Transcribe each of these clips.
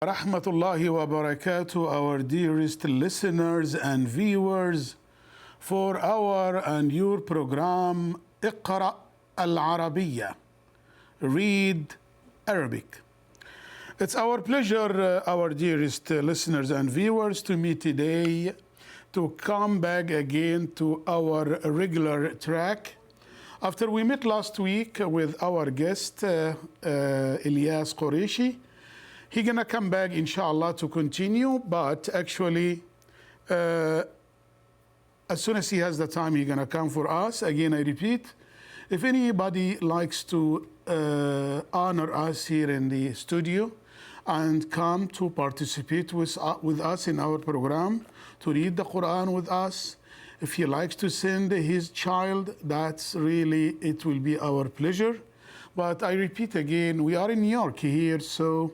Rahmatullahi wa barakatuh, our dearest listeners and viewers, for our and your program اقرأ العربية, Read Arabic. It's our pleasure, our dearest listeners and viewers, to meet today to come back again to our regular track. After we met last week with our guest, Ilyas Qureshi, he's gonna come back, inshallah, to continue, but actually, as soon as he has the time, he's gonna come for us. Again, I repeat, if anybody likes to honor us here in the studio and come to participate with us in our program, to read the Quran with us, if he likes to send his child, that's really, it will be our pleasure. But I repeat again, we are in New York here, so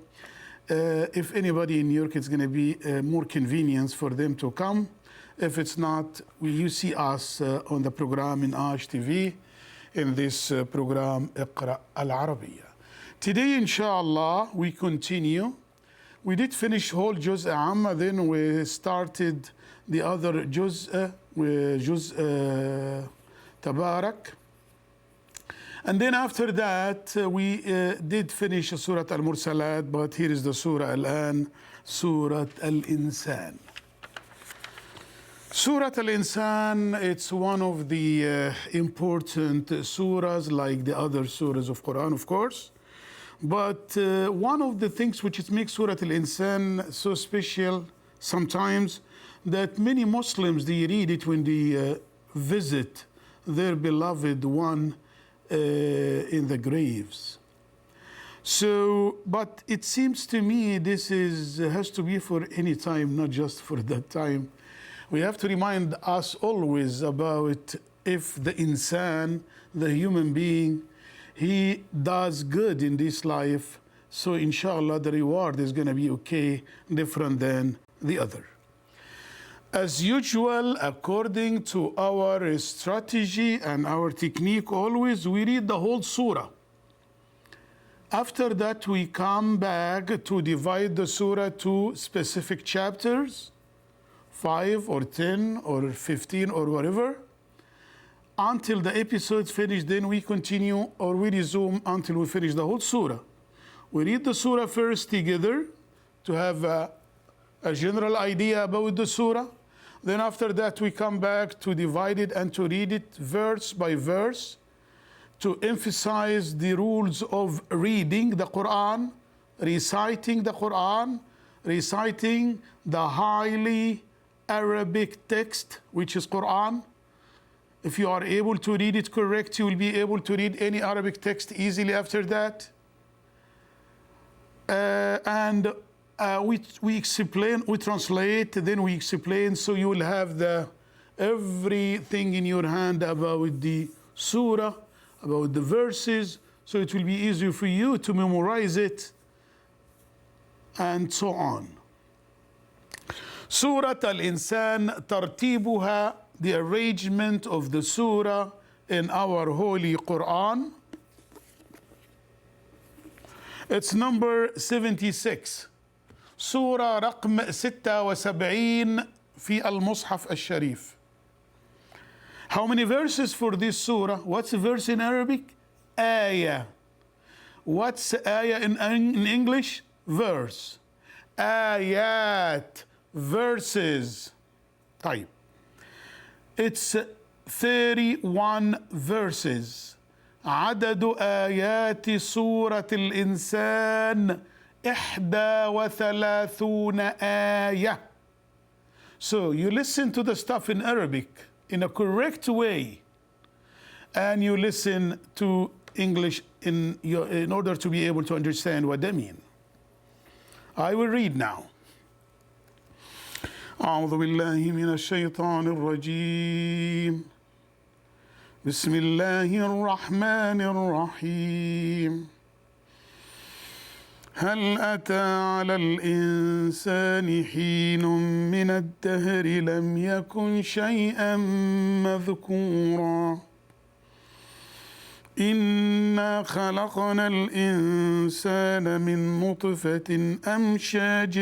if anybody in New York, it's going to be more convenience for them to come. If it's not, you see us on the program in Aj TV, in this program, اقرأ العربية. Today, inshallah, we continue. We did finish whole Juz' Amma, then we started the other Juz' Tabarak. And then after that, we did finish Surah Al-Mursalat, but here is the Surah Al-An, Surah Al-Insan. Surah Al-Insan, it's one of the important surahs like the other surahs of Quran, of course. But one of the things which makes Surah Al-Insan so special sometimes, that many Muslims, they read it when they visit their beloved one in the graves. So, but it seems to me this has to be for any time, not just for that time. We have to remind us always about if the insan, the human being, he does good in this life, so inshallah the reward is going to be okay, different than the other. As usual, according to our strategy and our technique, always we read the whole surah. After that, we come back to divide the surah to specific chapters, 5 or 10 or 15 or whatever, until the episode's finished. Then we continue or we resume until we finish the whole surah. We read the surah first together to have a general idea about the surah. Then after that, we come back to divide it and to read it verse by verse to emphasize the rules of reading the Quran, reciting the Quran, reciting the highly Arabic text, which is Quran. If you are able to read it correct, you will be able to read any Arabic text easily after that. We explain, we translate, then we explain, so you will have everything in your hand about the surah, about the verses, so it will be easier for you to memorize it, and so on. Surah Al-Insan, tartibuha, the arrangement of the surah in our Holy Quran. It's number 76. سورة رقم 76 في المصحف الشريف. How many verses for this surah? What's a verse in Arabic? آية. What's آية in English? Verse. آيات. Verses. طيب. It's 31 verses. عدد آيات سورة الإنسان 31 آية. So you listen to the stuff in Arabic in a correct way, and you listen to English in order to be able to understand what they mean. I will read now. أعوذ بالله من الشيطان الرجيم. بسم الله الرحمن الرحيم. هل أتى على الإنسان حين من الدهر لم يكن شيئا مذكورا إنا خلقنا الإنسان من نطفة أمشاج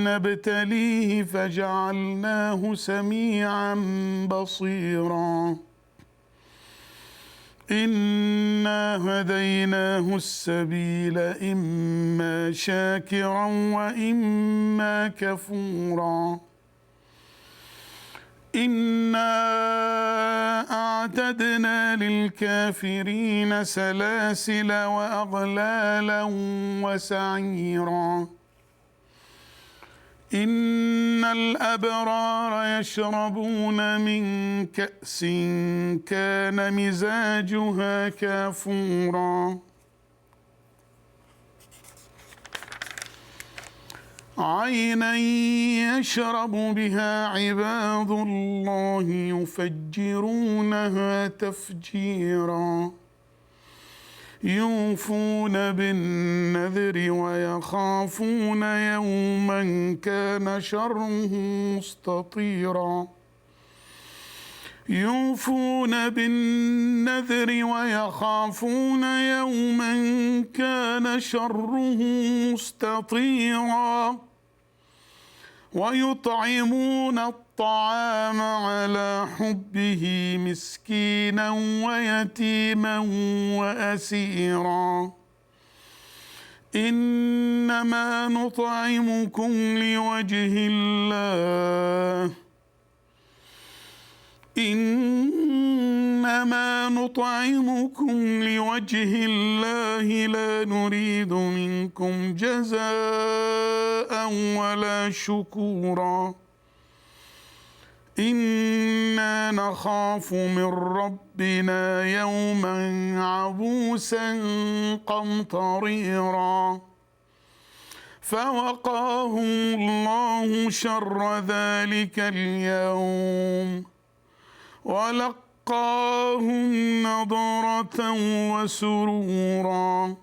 نبتليه فجعلناه سميعا بصيرا إنا هديناه السبيل إما شاكرا وإما كفورا إنا أعتدنا للكافرين سلاسل وأغلالا وسعيرا إن الأبرار يشربون من كأس كان مزاجها كافورا عينا يشرب بها عباد الله يفجرونها تفجيرا يوفون بالنذر ويخافون يوما كان شره مستطيرا يوفون بالنذر ويخافون يوما كان شره مستطيرا ويطعمون الطعام على حبه مسكينا ويتيما وأسيرا إنما نطعمكم لوجه الله إنما نطعمكم لوجه الله لا نريد منكم جزاء ولا شكورا إنا نخاف من ربنا يوما عبوسا قمطريرا فوقاهم الله شر ذلك اليوم ولقاهم نضرة وسرورا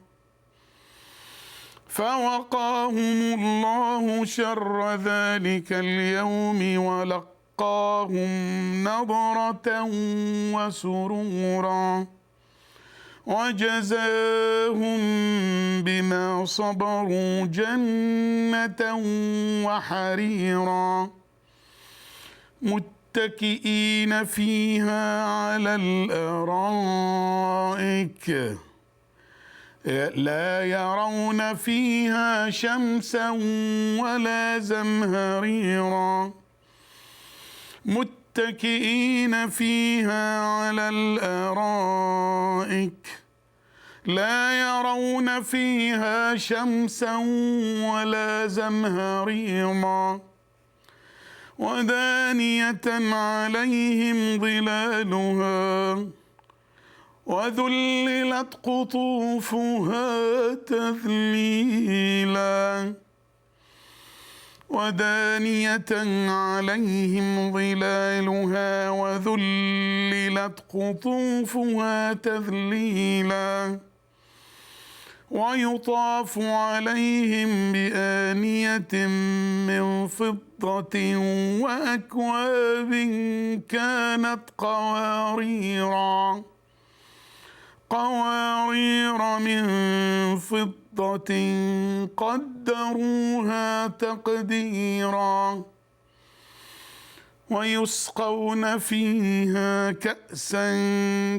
فوقاهم الله شر ذلك اليوم ولقاهم نضرة وسرورا وجزاهم بما صبروا جنة وحريرا متكئين فيها على الأرائك لا يرون فيها شمسا ولا زمهريرا متكئين فيها على الأرائك لا يرون فيها شمسا ولا زمهريرا ودانية عليهم ظلالها وذللت قطوفها تذليلا ودانية عليهم ظلالها وذللت قطوفها تذليلا ويطاف عليهم بآنية من فضة وأكواب كانت قوارير من فضة قدروها تقديرا ويسقون فيها كأسا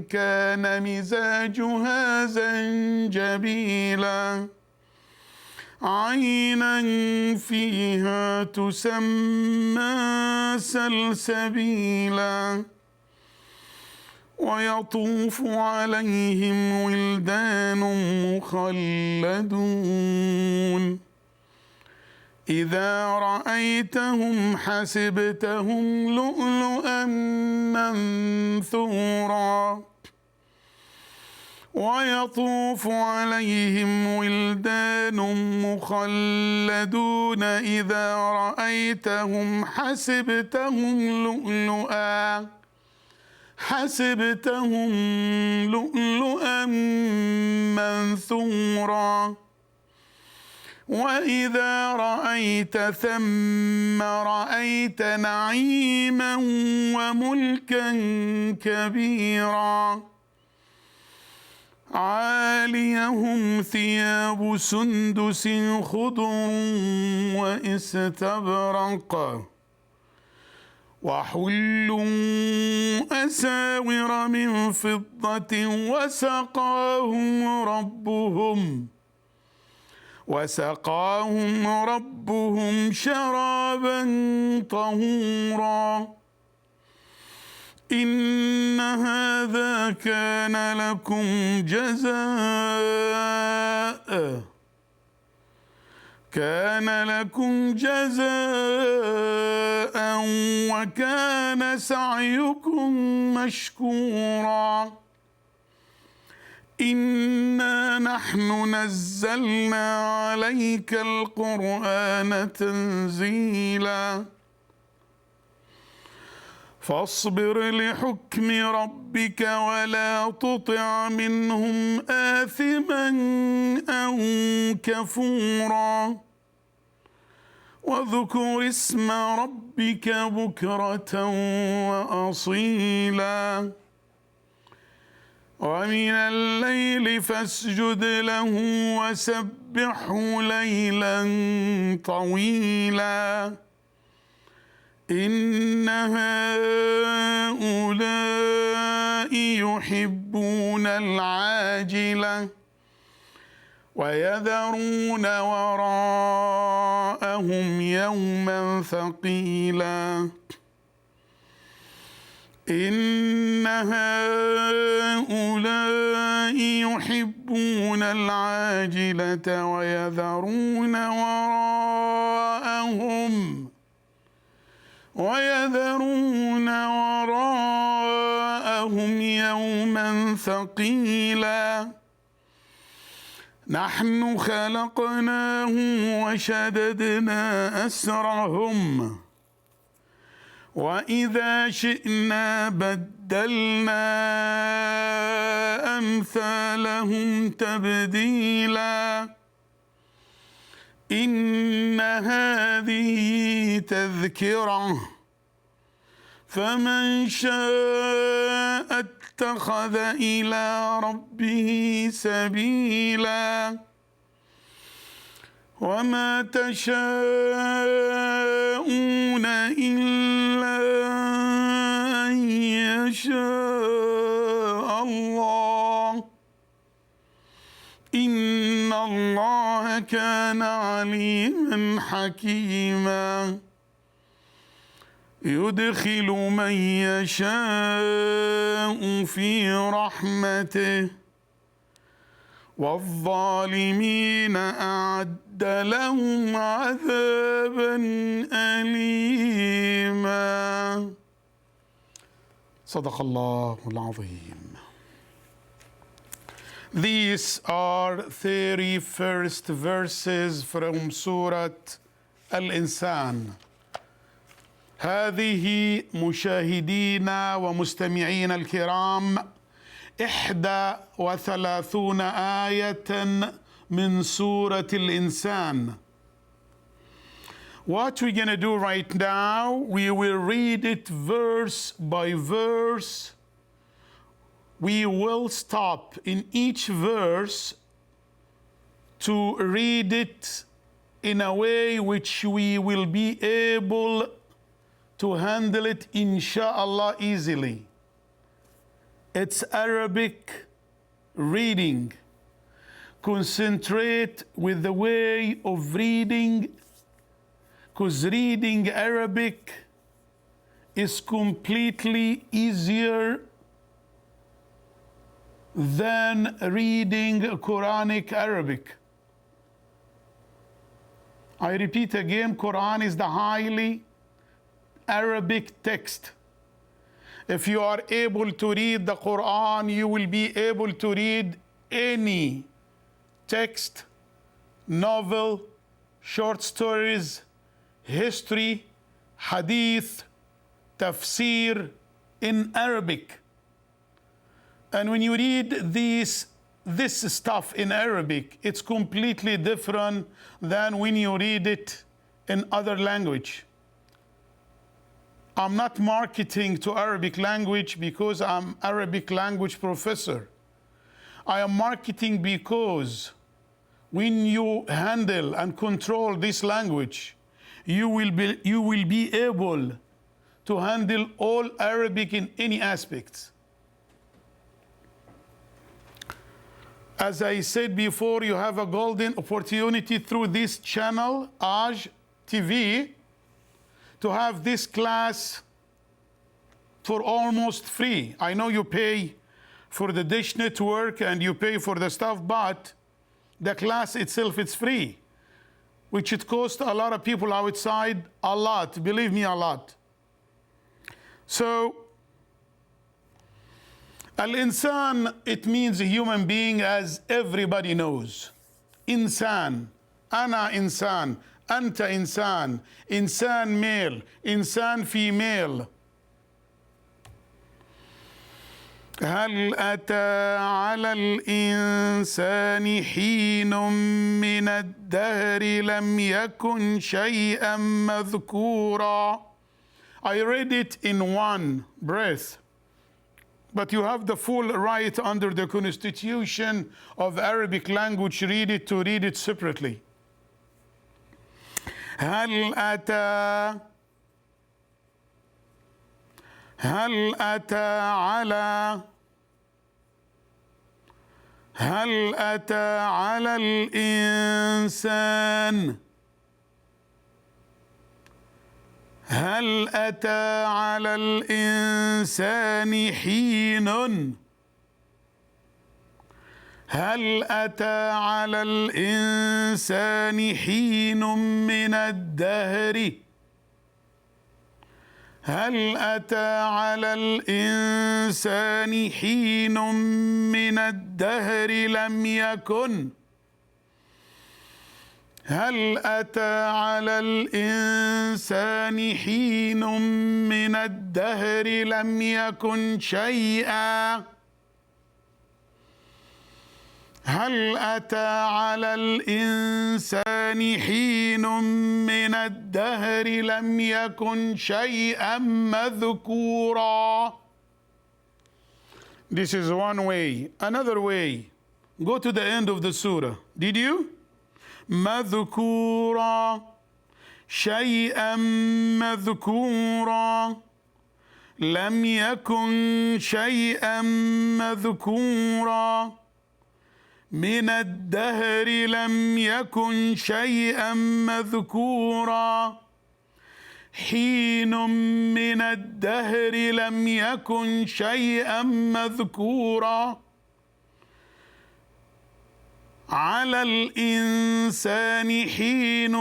كان مزاجها زنجبيلا عينا فيها تسمى سلسبيلا ويطوف عليهم ولدان مخلدون إذا رأيتهم حسبتهم لؤلؤا منثورا ويطوف عليهم ولدان مخلدون إذا رأيتهم حسبتهم لؤلؤا منثورا وإذا رأيت ثم رأيت نعيما وملكا كبيرا عاليهم ثياب سندس خضر واستبرق وحلوا أساور من فضة وسقاهم ربهم شرابا طهورا إن هذا كان لكم جزاء وكان سعيكم مشكورا إنا نحن نزلنا عليك القرآن تنزيلا فاصبر لحكم ربك ولا تطع منهم آثما أو كفورا واذكر اسم ربك بكرة وأصيلا ومن الليل فاسجد له وسبحه ليلا طويلا إن هؤلاء يحبون العاجلة ويذرون وراءهم يوما ثقيلا إن هؤلاء يحبون العاجلة ويذرون وراءهم يوما ثقيلا نحن خلقناهم وشددنا أسرهم وإذا شئنا بدلنا أمثالهم تبديلا إن هذه تذكرة فمن شاء اتخذ إلى ربه سبيلا وما تشاءون إلا أن يشاء الله إن الله كان عليما حكيما يدخل من يشاء في رحمته والظالمين أعد لهم عذابا أليما صدق الله العظيم. These are 31st verses from Surah Al-Insan. هذه مشاهدينا ومستمعينا الكرام 31 آية من سورة الإنسان. What we're going to do right now, we will read it verse by verse. We will stop in each verse to read it in a way which we will be able to handle it, inshallah, easily. It's Arabic reading. Concentrate with the way of reading, because reading Arabic is completely easier than reading Quranic Arabic. I repeat again, Quran is the highly Arabic text. If you are able to read the Quran, you will be able to read any text, novel, short stories, history, hadith, tafsir in Arabic. And when you read these this stuff in Arabic, it's completely different than when you read it in other language. I'm not marketing to Arabic language because I'm Arabic language professor. I am marketing because when you handle and control this language, you will be able to handle all Arabic in any aspect. As I said before, you have a golden opportunity through this channel, Aj TV, to have this class for almost free. I know you pay for the Dish Network and you pay for the stuff, but the class itself, it's free, which it costs a lot of people outside a lot, believe me, a lot. So, Al-Insan, it means a human being, as everybody knows. Insan, Ana Insan, Anta Insan, Insan male, Insan female. هل أتى على الإنسان حين من الدهر لم يكن شيئا مذكورا. I read it in one breath, but you have the full right under the Constitution of Arabic language to read it separately. هل أتى على الإنسان هل أتى على الإنسان حين هل أتى على الإنسان حين من الدهر هل أتى على الإنسان حين من الدهر لم يكن هل أتى على الإنسان حين من الدهر لم يكن شيئا هل أتى على الإنسان حين من الدهر لم يكن شيئا مذكورا. This is one way. Another way, go to the end of the surah. Did you? مذكورا شيئا مذكورا لم يكن شيئا مذكورا من الدهر لم يكن شيئا مذكورا حين من الدهر لم يكن شيئا مذكورا على الإنسان حين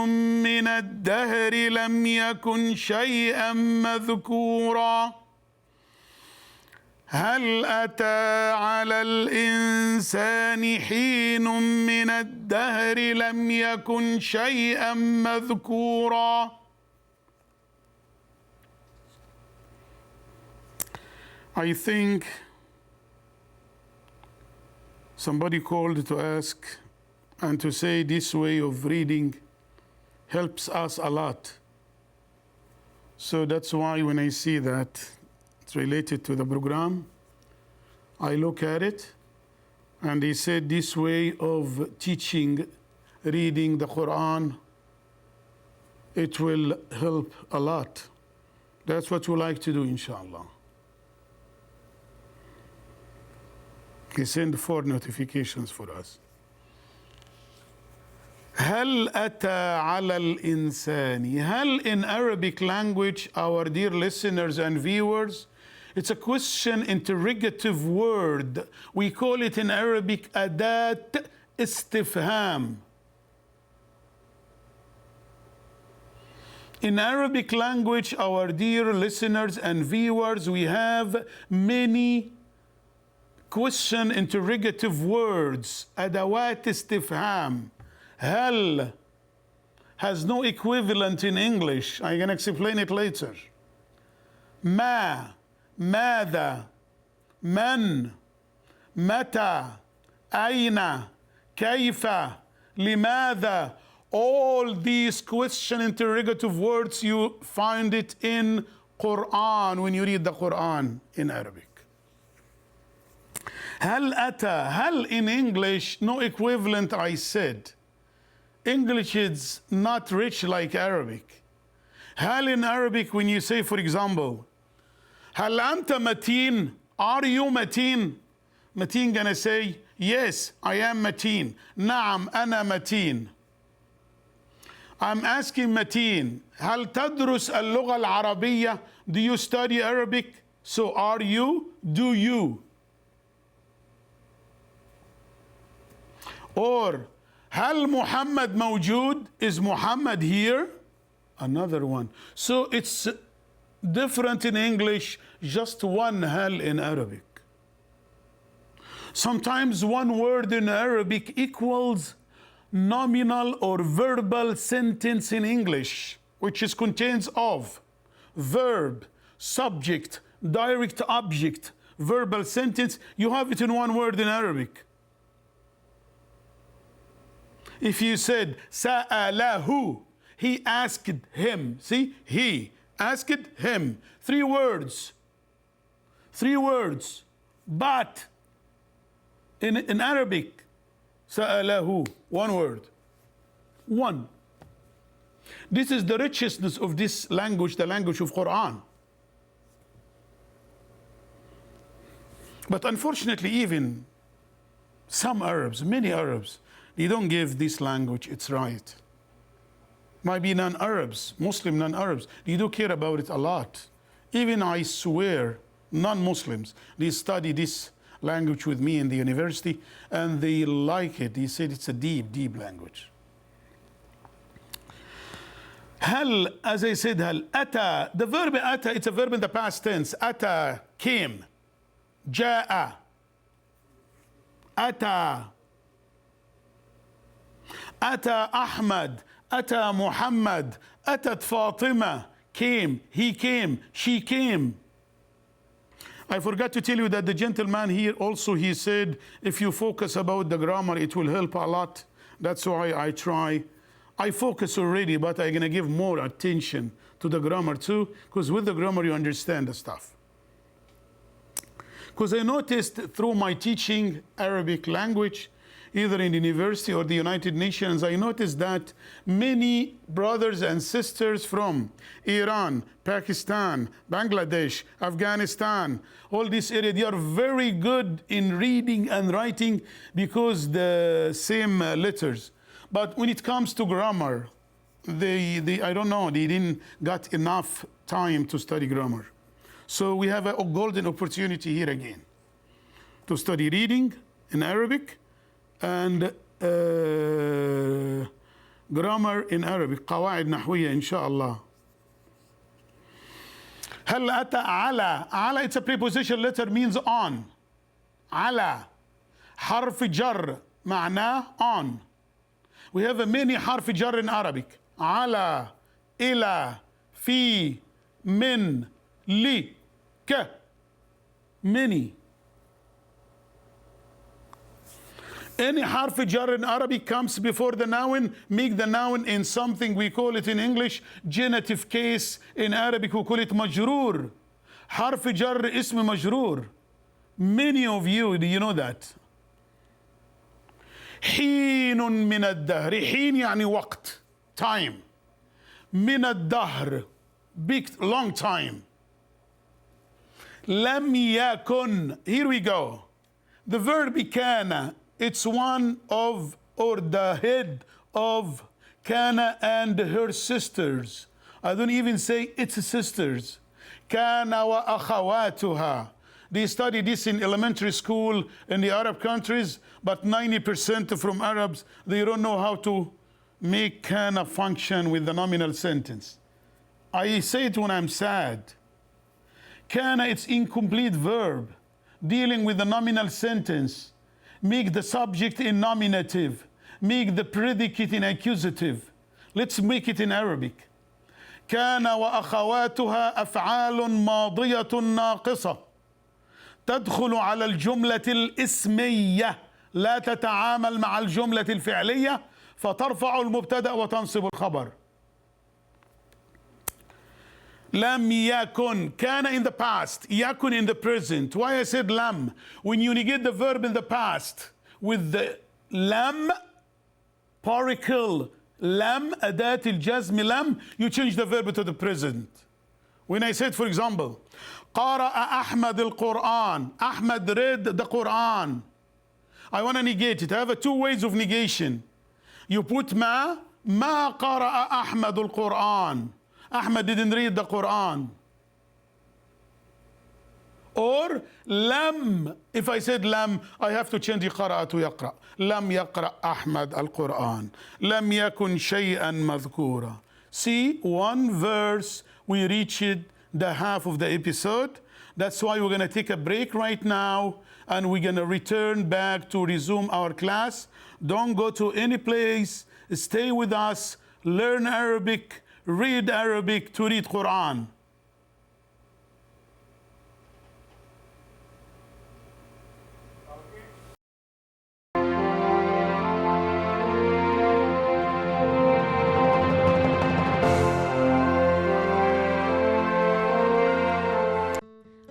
من الدهر لم يكن شيئا مذكورا هل أتى على الإنسان حين من الدهر لم يكن شيئا مذكورا. I think somebody called to ask and to say this way of reading helps us a lot. So that's why when I see that it's related to the program, I look at it, and he said this way of teaching, reading the Quran, it will help a lot. That's what we like to do, inshallah. He sent 4 notifications for us. هل أتى على الإنسان. هل in Arabic language, our dear listeners and viewers, it's a question interrogative word. We call it in Arabic أداة استفهام. In Arabic language, our dear listeners and viewers, we have many question interrogative words. أدوات استفهام. هل has no equivalent in English. I'm going to explain it later. ما, ماذا, من, متى, أين, كيف, لماذا. All these question interrogative words, you find it in Quran when you read the Quran in Arabic. هل أتى, هل in English, no equivalent I said. English is not rich like Arabic. هل in Arabic when you say, for example, هل أنت متين? Are you متين? متين gonna say, yes, I am متين. نعم أنا متين. I'm asking متين, هل تدرس اللغة العربية? Do you study Arabic? So are you? Do you? Or هل محمد موجود? Is Muhammad here? Another one. So it's different in English, just one hal in Arabic. Sometimes one word in Arabic equals nominal or verbal sentence in English, which is contains of verb, subject, direct object, verbal sentence. You have it in one word in Arabic. If you said سأله, he asked him. See, he asked him. 3 words. 3 words. But in Arabic, سأله, 1 word. 1. This is the richness of this language, the language of Quran. But unfortunately, even some Arabs, many Arabs, they don't give this language its right. Might be non-Arabs, Muslim non-Arabs, they do care about it a lot. Even I swear, non-Muslims, they study this language with me in the university and they like it. They said it's a deep, deep language. هل, as I said, هل, أتى, the verb أتى, it's a verb in the past tense. أتى, came. جاء, أتى. أتى أحمد, أتى محمد, أتت فاطمة, came, he came, she came. I forgot to tell you that the gentleman here also, he said, if you focus about the grammar, it will help a lot. That's why I try. I focus already, but I'm gonna give more attention to the grammar too, because with the grammar you understand the stuff. Because I noticed through my teaching Arabic language, either in university or the United Nations, I noticed that many brothers and sisters from Iran, Pakistan, Bangladesh, Afghanistan, all this area, they are very good in reading and writing because the same letters. But when it comes to grammar, they I don't know, they didn't got enough time to study grammar. So we have a golden opportunity here again to study reading in Arabic and grammar in Arabic, قواعد نحوية إن شاء الله. هل أتى على, على, it's a preposition letter, means on. على, حرف جر, معناه on. We have a many حرف جر in Arabic. على, إلى, في, من, لي, ك, many. Any حرف جر in Arabic comes before the noun, make the noun in something, we call it in English genitive case. In Arabic we call it مجرور. حرف جر اسم مجرور. Many of you, do you know that? حين من الدهر, حين يعني وقت, time. من الدهر, big, long time. لم يكن, here we go. The verb كان, it's one of, or the head of Kana and her sisters. I don't even say its sisters. Kana wa akhawatuha. They study this in elementary school in the Arab countries, but 90% from Arabs, they don't know how to make Kana function with the nominal sentence. I say it when I'm sad. Kana, it's incomplete verb dealing with the nominal sentence. Make the subject in nominative. Make the predicate in accusative. Let's make it in Arabic. كان وأخواتها أفعال ماضية ناقصة تدخل على الجملة الاسمية لا تتعامل مع الجملة الفعلية فترفع المبتدأ وتنصب الخبر. لم يكن كان in the past, يكن in the present. Why I said لم? When you negate the verb in the past with the لم particle لم أداة الجزم لم, you change the verb to the present. When I said, for example, قرأ أحمد القرآن, Ahmad read the Quran. I want to negate it. I have two ways of negation. You put ما قرأ أحمد القرآن. Ahmad didn't read the Quran. Or لم, if I said لم, I have to change قرأ to يقرأ. لم يقرأ أحمد القرآن. لم يكن شيئا مذكورا. See, one verse, we reached the half of the episode. That's why we're going to take a break right now, and we're going to return back to resume our class. Don't go to any place. Stay with us. Learn Arabic. Read Arabic to read Quran.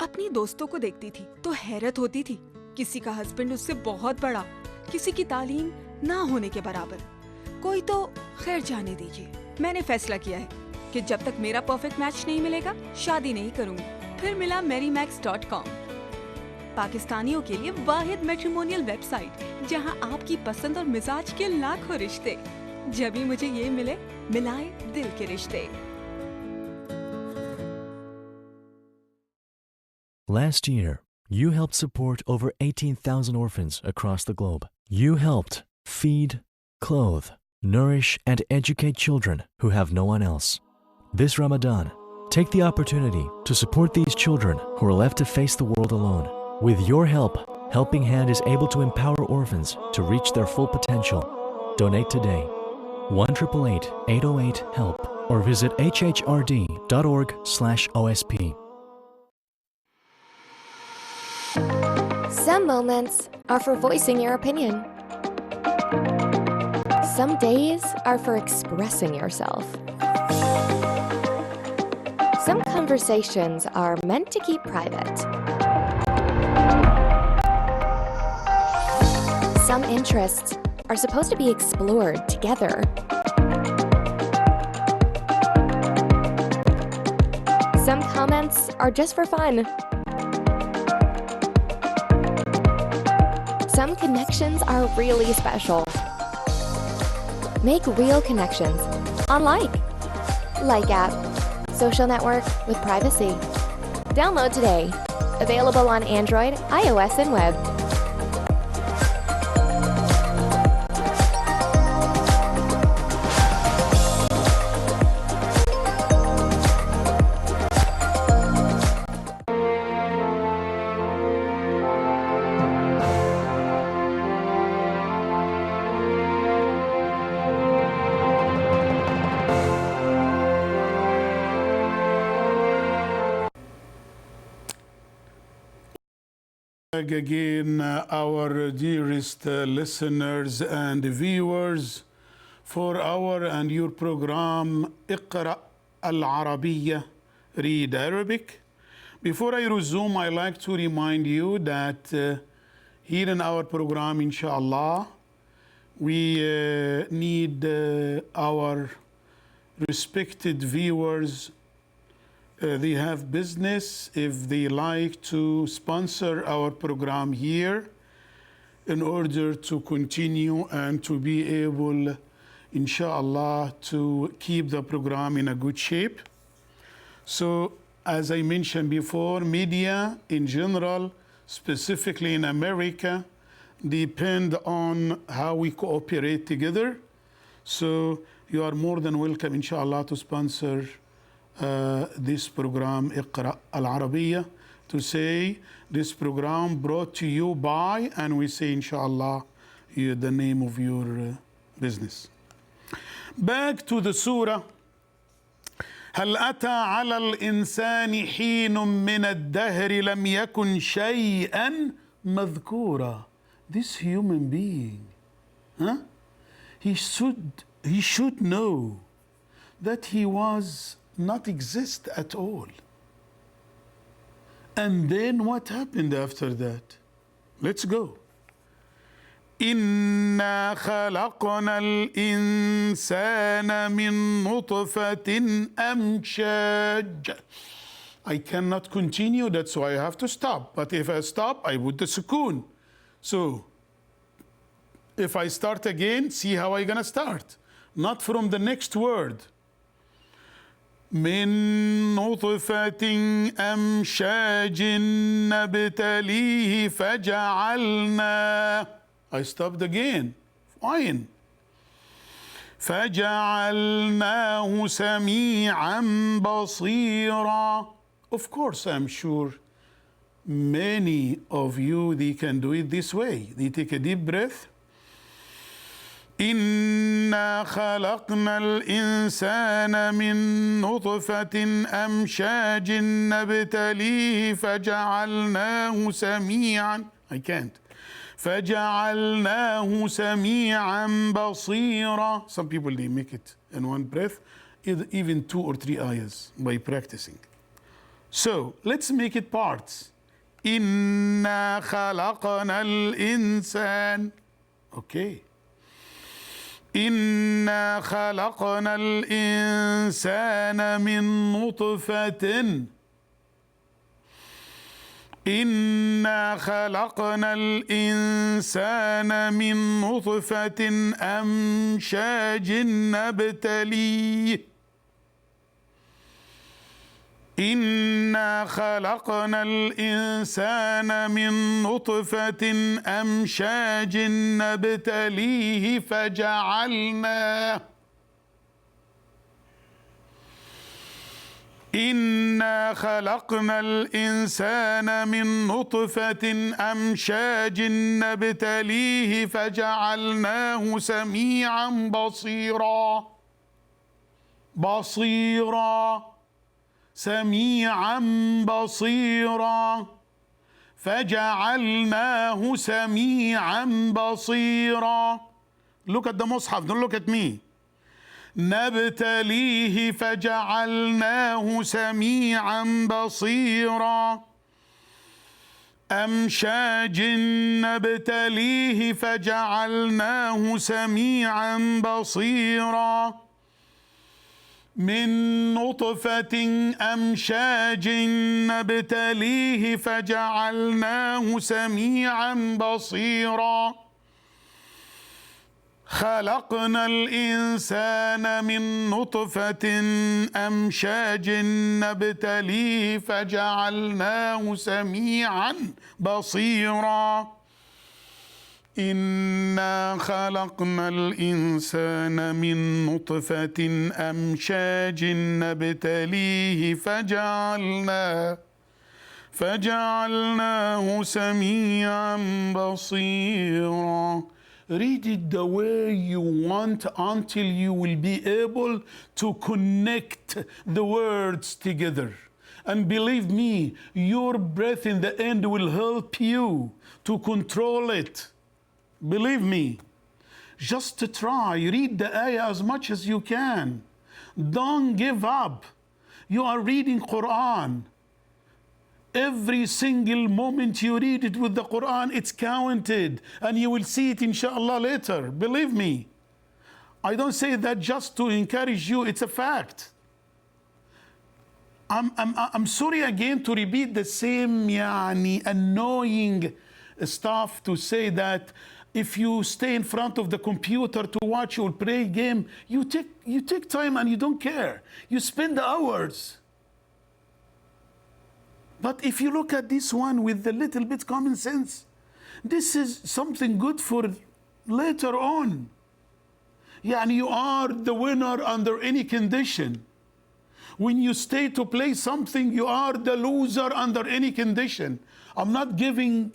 अपनी दोस्तों को देखती थी तो हैरत होती थी। किसी का हस्बैंड उससे बहुत बड़ा, किसी की तालीम ना होने के बराबर, कोई तो खैर जाने दीजिए। मैंने फैसला किया है कि जब तक मेरा परफेक्ट मैच नहीं मिलेगा शादी नहीं करूंगी। फिर मिला मेरीमैक्स.com, पाकिस्तानियों के लिए वाहिद मैट्रिमोनियल वेबसाइट जहां आपकी पसंद और मिजाज के लाखों रिश्ते। जब भी मुझे ये मिले, मिलाए दिल के रिश्ते। Last year, you helped support over 18,000 orphans across the globe. You helped feed, clothe, nourish, and educate children who have no one else. This Ramadan, take the opportunity to support these children who are left to face the world alone. With your help, Helping Hand is able to empower orphans to reach their full potential. Donate today. 1-888-808-HELP or visit hhrd.org/OSP. Some moments are for voicing your opinion. Some days are for expressing yourself. Some conversations are meant to keep private. Some interests are supposed to be explored together. Some comments are just for fun. Some connections are really special. Make real connections on Like app, social network with privacy. Download today. Available on Android, iOS, and web. Again, our dearest listeners and viewers, for our and your program اقرأ العربية, Read Arabic. Before I resume, I like to remind you that here in our program, inshallah, we need our respected viewers. They have business if they like to sponsor our program here in order to continue and to be able, inshallah, to keep the program in a good shape. So, as I mentioned before, media in general, specifically in America, depend on how we cooperate together. So, you are more than welcome, inshallah, to sponsor this program اقرأ العربية, to say this program brought to you by, and we say inshallah the name of your business. Back to the surah. هل أتى على الإنسان حين من الدهر لم يكن شيئا مذكورا. this human being, huh? He should know that he was not exist at all. And then what happened after that? Let's go. إنا خلقنا الإنسان من نطفة أمشاج. I cannot continue, that's why I have to stop. But if I stop, I put the sukoon. So if I start again, see how I'm gonna start. Not from the next word. من نطفة أمشاج نبتليه فجعلنا. I stopped again. Fine. فجعلناه سميعا بصيرا. Of course, I'm sure many of you, they can do it this way. They take a deep breath. إنا خلقنا الإنسان من نطفة أمشاج نبتليه فجعلناه سميعا. I can't. فجعلناه سميعا بصيرا. Some people, they make it in one breath, even 2 or 3 ayahs by practicing. So let's make it parts. إنا خلقنا الإنسان. Okay. إنا خلقنا الإنسان من نطفة. إنا خلقنا الإنسان من نطفة أمشاج نبتليه. إنا خلقنا الإنسان من نطفة أمشاج نبتليه فجعلناه. إنا خلقنا الإنسان من نطفة أمشاج نبتليه فجعلناه سميعا بصيرا. بصيرا. سميعا بصيرا. فجعلناه سميعا بصيرا. Look at the مصحف, don't look at me. نبتليه فجعلناه سميعا بصيرا. أمشاج نبتليه فجعلناه سميعا بصيرا. من نطفة أمشاج نبتليه فجعلناه سميعا بصيرا. خلقنا الإنسان من نطفة أمشاج نبتليه فجعلناه سميعا بصيرا. إنا خلقنا الإنسان من نطفة أمشاج نبتليه فجعلناه سميعا بصيرا. Read it the way you want until you will be able to connect the words together. And believe me, your breath in the end will help you to control it. Believe me. Just to try, read the ayah as much as you can. Don't give up. You are reading Quran. Every single moment you read it with the Quran, it's counted. And you will see it inshallah later. Believe me. I don't say that just to encourage you, it's a fact. I'm sorry again to repeat the same annoying stuff, to say that if you stay in front of the computer to watch or play game, you take time and you don't care. You spend hours. But if you look at this one with a little bit common sense, this is something good for later on. You are the winner under any condition. When you stay to play something, you are the loser under any condition. I'm not giving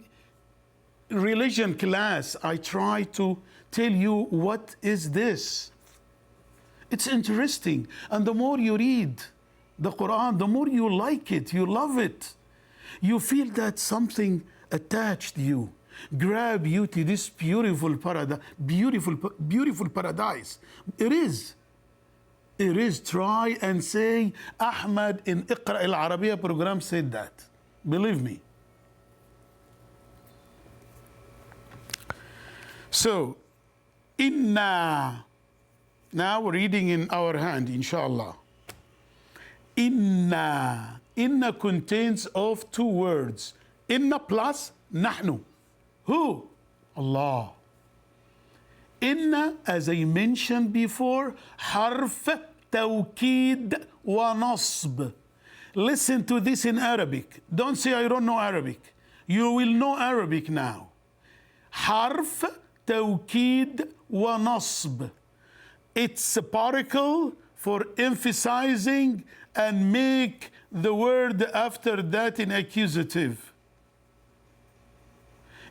religion class. I try to tell you what is this. It's interesting. And the more you read the Quran, the more you like it, you love it. You feel that something attached you. grab you to this beautiful paradise. Beautiful paradise. It is. It is. Try and say, Ahmad in Iqra al-Arabiya program said that. Believe me. So, inna. Now we're reading in our hand, inshallah. Inna. Inna contains of two words. Inna plus nahnu. Who? Allah. Inna, as I mentioned before, harf tawkid wa nasb. Listen to this in Arabic. Don't say I don't know Arabic. You will know Arabic now. Harf tawkid wa nasb. It's a particle for emphasizing and make the word after that in accusative.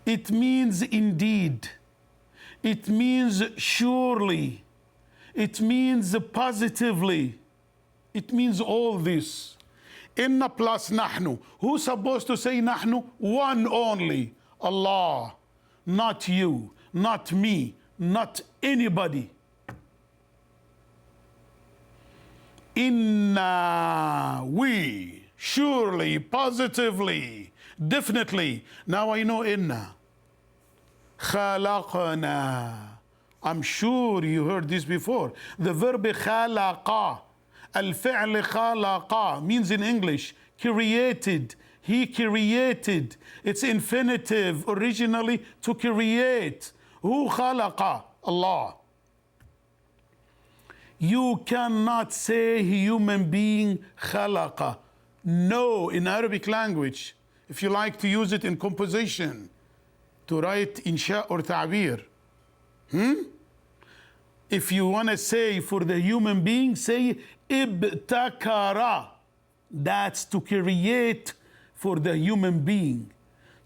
It means indeed. It means surely. It means positively. It means all this. Inna plus nahnu. Who's supposed to say nahnu? One only. Allah. Not you. Not me. Not anybody. Inna, we, surely, positively, definitely. Now I know inna. Khalaqna. I'm sure you heard this before. The verb khalaqa, al-fi'l khalaqa, means in English, created. He created. It's infinitive, originally to create. Who khalaqa? Allah. You cannot say human being khalaqa. No, in Arabic language, if you like to use it in composition, to write insha or ta'bir. If you want to say for the human being, say ibtakara. That's to create for the human being.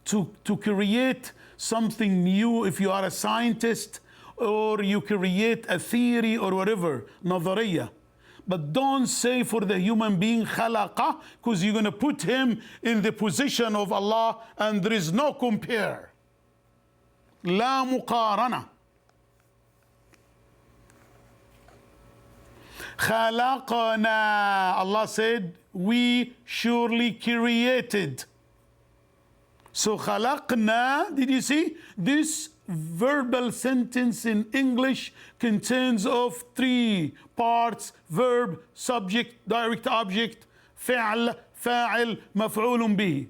To create something new if you are a scientist, or you create a theory or whatever, nadariya. But don't say for the human being khalaqa, because you're going to put him in the position of Allah and there is no compare. La muqarana. Khalaqana. Allah said, we surely created. So khalaqna, did you see? This verbal sentence in English contains of three parts: verb, subject, direct object, fi'l, fa'il, maf'ulun bihi.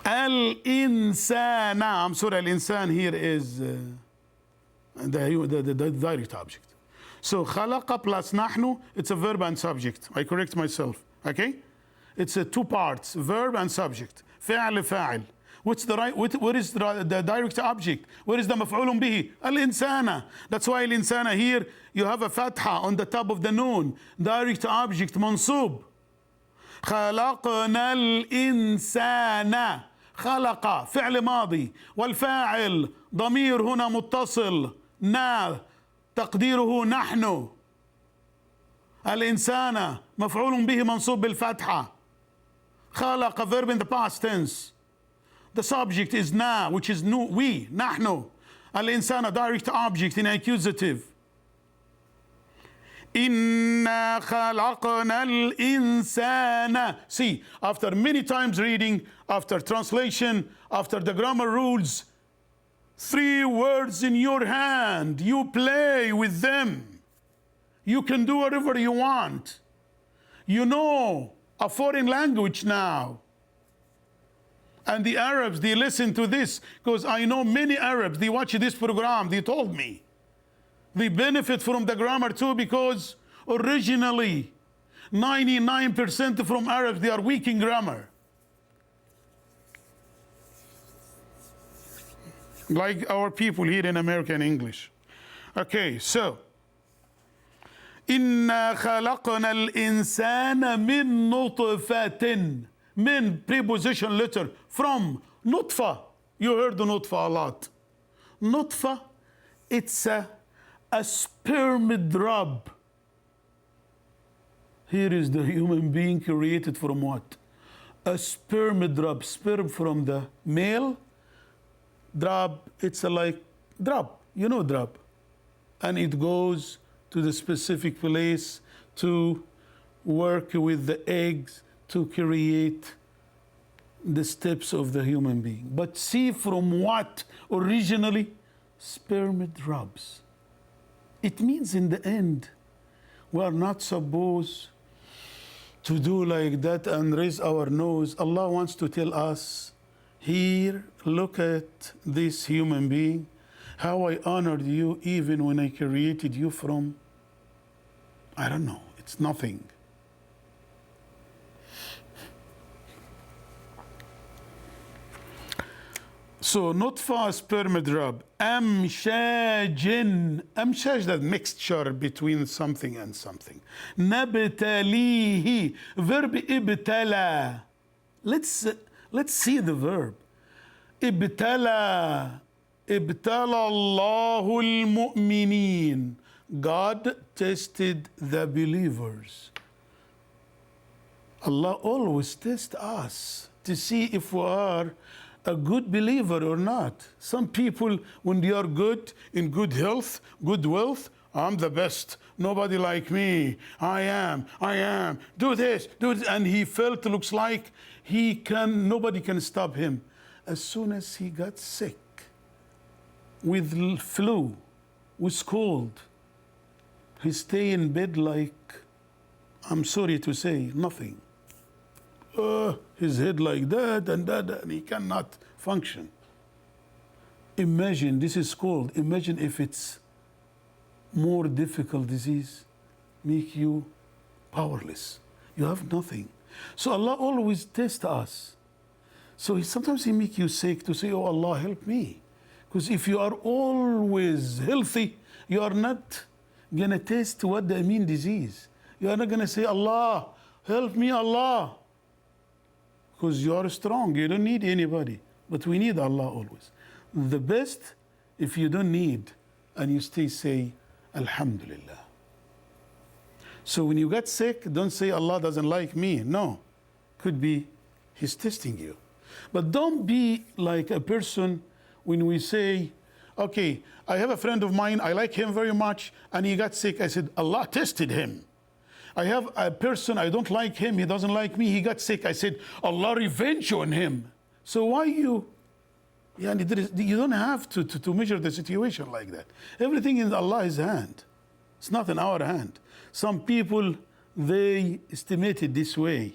Al-insana. I'm sorry, al-insan here is the direct object. So khalaqa plus nahnu, it's a verb and subject. I correct myself, okay? It's two parts, verb and subject. Fi'l, fa'il. What's the right? What is the direct object? Where is the maf'ulun bihi? Al-insana. That's why al-insana here, you have a fatha on the top of the noon. Direct object, mansub. خلقنا الإنسان. خلق فعل ماضي والفاعل ضمير هنا متصل نا تقديره نحن. الإنسان مفعول به منصوب بالفتحة. خلق verb in the past tense. The subject is na, which is we, نحن. الإنسان direct object in accusative. إنا خلقنا الإنسان. See, after many times reading, after translation, after the grammar rules, 3 words in your hand, you play with them. You can do whatever you want. You know a foreign language now. And the Arabs, they listen to this, because I know many Arabs, they watch this program, they told me. They benefit from the grammar too, because originally 99% from Arabs, they are weak in grammar. Like our people here in American English. Okay, so إِنَّا خَلَقْنَا الْإِنسَانَ مِن نُطْفَةٍ. Min, preposition letter, from, nutfa. You heard the nutfa a lot. Nutfa, it's a sperm drop. Here is the human being created from what? A sperm drop, sperm from the male, drop, it's a like drop, you know drop. And it goes to the specific place to work with the eggs to create the steps of the human being. But see from what originally? Sperm drops. It means in the end, we are not supposed to do like that and raise our nose. Allah wants to tell us, here, look at this human being, how I honored you even when I created you from, I don't know, it's nothing. So nutfa, sperm drop, amshajin, amshaj, that mixture between something and something. Nabtalihi, verb ibtala. Let's see the verb. Ibtala, ibtala Allahul mu'minin. God tested the believers. Allah always tests us to see if we are a good believer or not. Some people, when they are good, in good health, good wealth, I'm the best, nobody like me, I am, do this, and he felt, looks like nobody can stop him. As soon as he got sick, with flu, with cold, he stay in bed like, I'm sorry to say, nothing. His head like that, and he cannot function. Imagine, this is cold. Imagine if it's more difficult disease, make you powerless. You have nothing. So Allah always tests us. So sometimes He make you sick to say, oh Allah, help me. Because if you are always healthy, you are not gonna test what the mean disease. You are not gonna say, Allah, help me, Allah. Because you are strong, you don't need anybody. But we need Allah always. The best, if you don't need, and you say, Alhamdulillah. So when you get sick, don't say Allah doesn't like me. No, could be He's testing you. But don't be like a person when we say, okay, I have a friend of mine, I like him very much, and he got sick. I said, Allah tested him. I have a person, I don't like him, he doesn't like me, he got sick. I said, Allah revenge on him. So why you don't have to measure the situation like that. Everything in Allah's hand. It's not in our hand. Some people, they estimate it this way,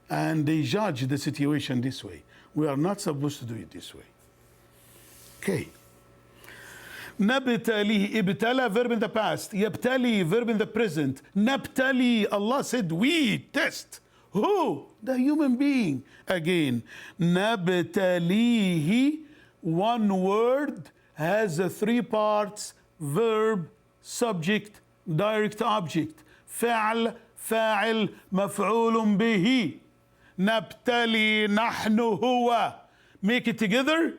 and they judge the situation this way. We are not supposed to do it this way. Okay. Nabtali, ibtala, verb in the past. Yabtali, verb in the present. Nabtali, Allah said, we test. Who? The human being. Again, nabtalihi, one word, has 3 parts: verb, subject, direct object. فعل, فاعل, مفعول به. نبتلي نحن هو. Make it together.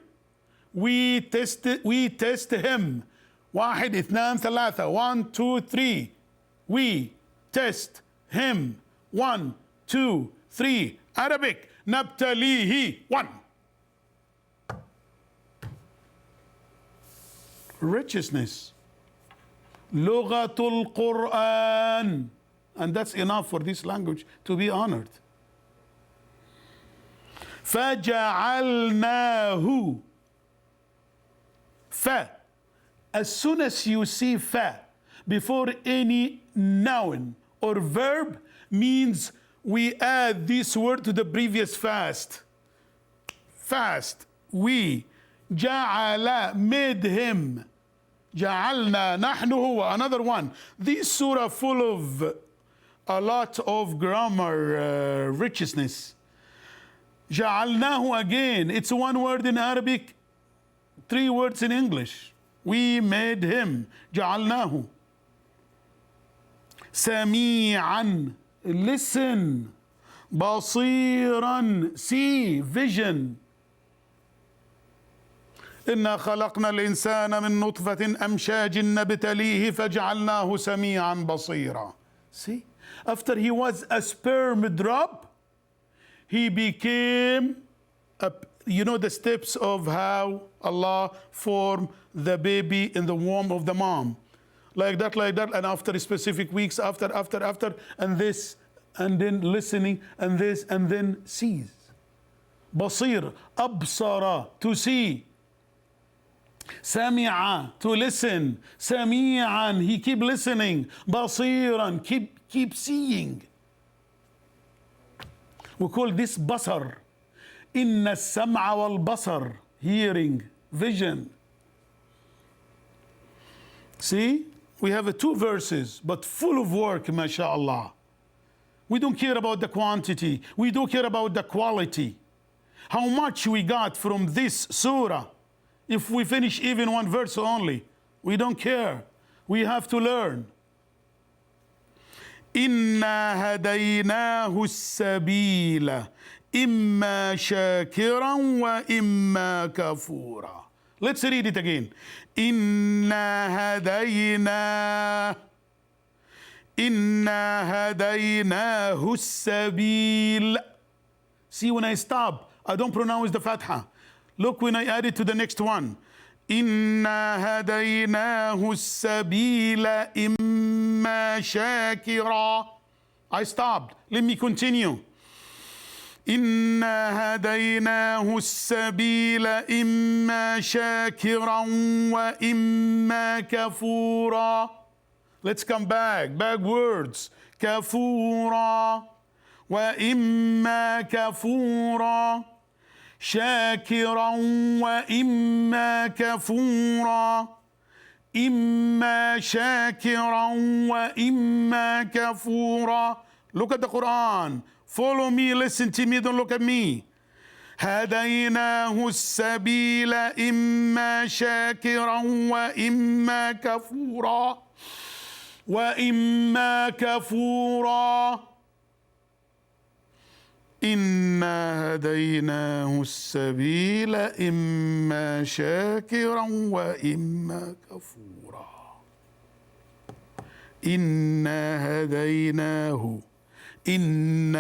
We test him. 1 2 3. 1 2 3. We test him. 1 2 3. Arabic. نبتليه. 1. Righteousness. لغة القرآن. And that's enough for this language to be honored. فجعلناه. Fa. As soon as you see fa before any noun or verb, means we add this word to the previous fast. Fast. We. جعل, made him. جعلنا نحن هو. Another one. This surah full of a lot of grammar richness. جعلناه again. It's one word in Arabic, 3 words in English. We made him. جعلناه. سميعا. Listen. بصيرا. See. Vision. إنا خلقنا الإنسان من نطفة أمشاج نبتليه فجعلناه سميعا بصيرا. See? After he was a sperm drop, he became you know the steps of how Allah formed the baby in the womb of the mom. Like that, and after specific weeks, after, and this, and then listening, and this, and then sees. Basir, absara, to see. Sami'a, to listen. Sami'an, he keep listening. Basiran, keep seeing. We call this basar. Inna sam'a wal basar, hearing, vision. See, we have 2 verses, but full of work, mashallah. We don't care about the quantity, we don't care about the quality. How much we got from this surah, if we finish even 1 verse only, we don't care. We have to learn. إِنَّا هَدَيْنَاهُ السَّبِيلَ إِمَّا شَاكِرًا وَإِمَّا كَفُورًا. Let's read it again. إِنَّا هَدَيْنَاهُ السَّبِيلَ. See, when I stop, I don't pronounce the fatha. Look when I add it to the next one. إِنَّا هَدَيْنَاهُ السَّبِيلَ إِمَّا شَاكِرًا. I stopped. Let me continue. إِنَّا هَدَيْنَاهُ السَّبِيلَ إِمَّا شَاكِرًا وَإِمَّا كَفُورًا. Let's come backwards. كَفُورًا وَإِمَّا كَفُورًا. شاكرا وإما كفورا. إما شاكرا وإما كفورا. Look at the Quran. Follow me, listen to me, don't look at me. هديناه السبيل إما شاكرا وإما كفورا. وإما كفورا. إنا هديناه السبيل إما شاكرا وإما كفورا. إنا هديناه السبيل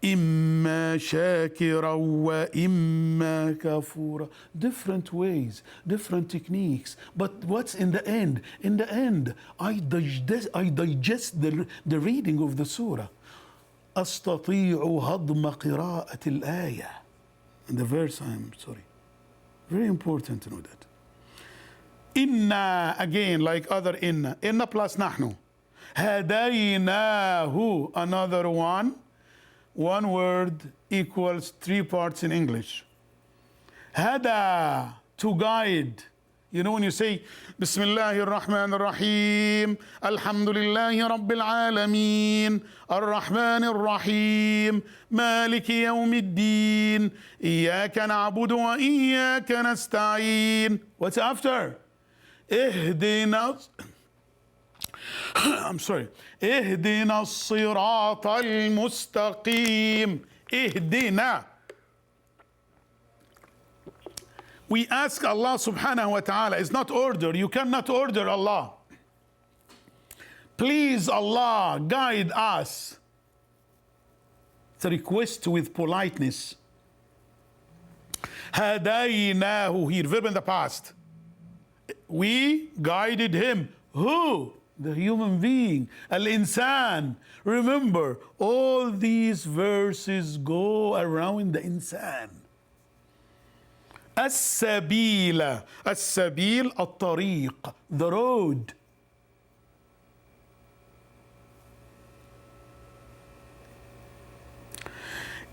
إما شاكرا وإما كفورا. Different ways, different techniques. But what's in the end? In the end, I digest the reading of the surah. أستطيع هضم قراءة الآية. And the verse, I'm sorry. Very important to know that. Inna, again, like other inna. Inna plus nahnu. هديناه, another one. One word equals 3 parts in English. Hada, to guide. You know when you say Bismillahir Rahmanir Rahim, Alhamdulillahi Rabbil Alameen, Ar-Rahmanir Rahim, Maliki Yawmiddin, Iyyaka na'budu wa iyyaka nasta'in. What's after? Ihdina, I'm sorry. اهدنا الصراط المستقيم. اهدنا. We ask Allah subhanahu wa ta'ala. It's not order. You cannot order Allah. Please Allah, guide us. It's a request with politeness. هديناه here, verb in the past. We guided him. Who? The human being, al-insan. Remember, all these verses go around the insan. As-sabila. As-sabil, at-tariq, the road.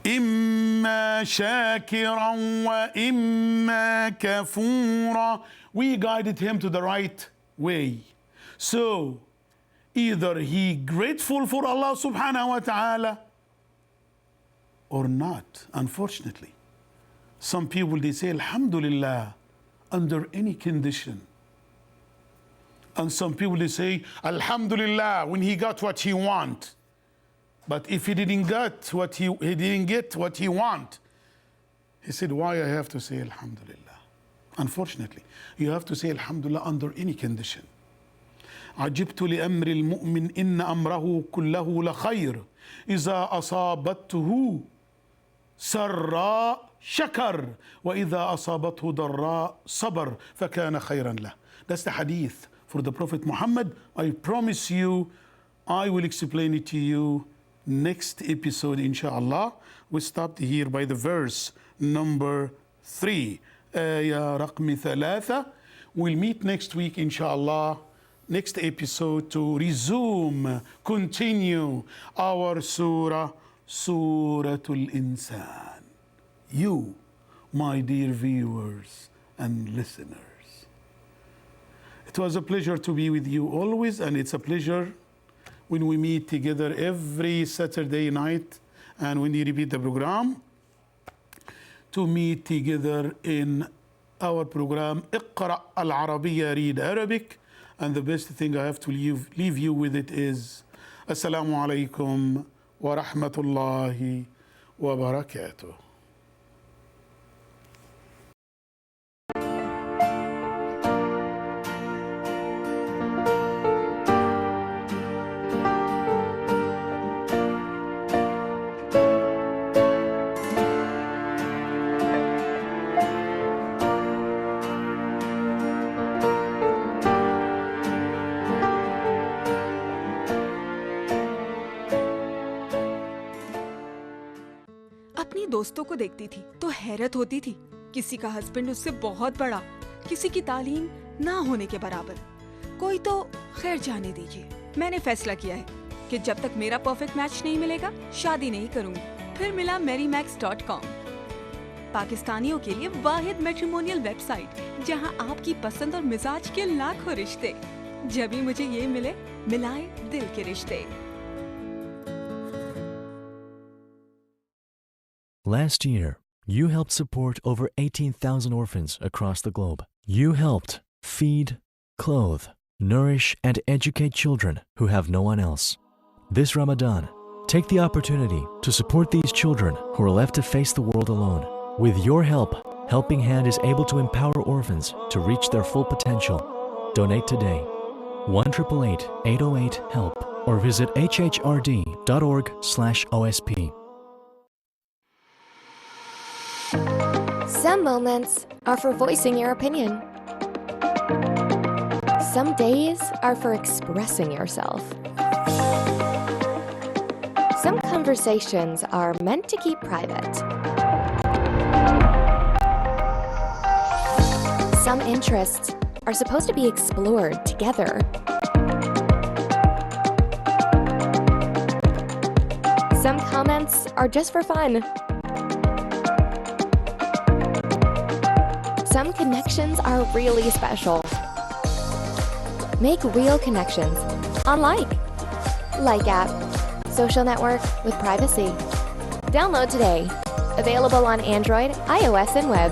إما شاكرا وإما كفورا. We guided him to the right way. So, either he grateful for Allah subhanahu wa ta'ala or not, unfortunately. Some people, they say, Alhamdulillah, under any condition. And some people, they say, Alhamdulillah, when he got what he want. But if he didn't get what he didn't get what he want, he said, why I have to say Alhamdulillah? Unfortunately, you have to say Alhamdulillah under any condition. عجبت لأمر المؤمن إن أمره كله لخير إذا أصابته سراء شكر وإذا أصابته ضراء صبر فكان خيرا له. That's the hadith for the Prophet Muhammad. I promise you, I will explain it to you next episode, inshallah. We stopped here by the verse number 3. آية رقم 3. We'll meet next week, inshallah. Next episode to resume, continue our surah, Suratul Insan. You, my dear viewers and listeners. It was a pleasure to be with you always, and it's a pleasure when we meet together every Saturday night and when you repeat the program, to meet together in our program, اقرأ العربية, read Arabic. And the best thing I have to leave you with it is Assalamu alaikum wa rahmatullahi wa barakatuh. अपनी दोस्तों को देखती थी तो हैरत होती थी। किसी का हस्बैंड उससे बहुत बड़ा, किसी की तालीम ना होने के बराबर, कोई तो खैर जाने दीजिए। मैंने फैसला किया है कि जब तक मेरा परफेक्ट मैच नहीं मिलेगा, शादी नहीं करूंगी। फिर मिला मेरीमैक्स.com, पाकिस्तानियों के लिए वाहिद मैट्रिमोनियल वेबसाइट जहां आपकी पसंद और मिजाज के लाखों रिश्ते। जब भी मुझे ये मिले, मिलाए दिल के रिश्ते। Last year, you helped support over 18,000 orphans across the globe. You helped feed, clothe, nourish, and educate children who have no one else. This Ramadan, take the opportunity to support these children who are left to face the world alone. With your help, Helping Hand is able to empower orphans to reach their full potential. Donate today. 1-888-808-HELP or visit hhrd.org/OSP. Some moments are for voicing your opinion. Some days are for expressing yourself. Some conversations are meant to keep private. Some interests are supposed to be explored together. Some comments are just for fun. Some connections are really special. Make real connections on Like app, social network with privacy. Download today. Available on Android, iOS, and web.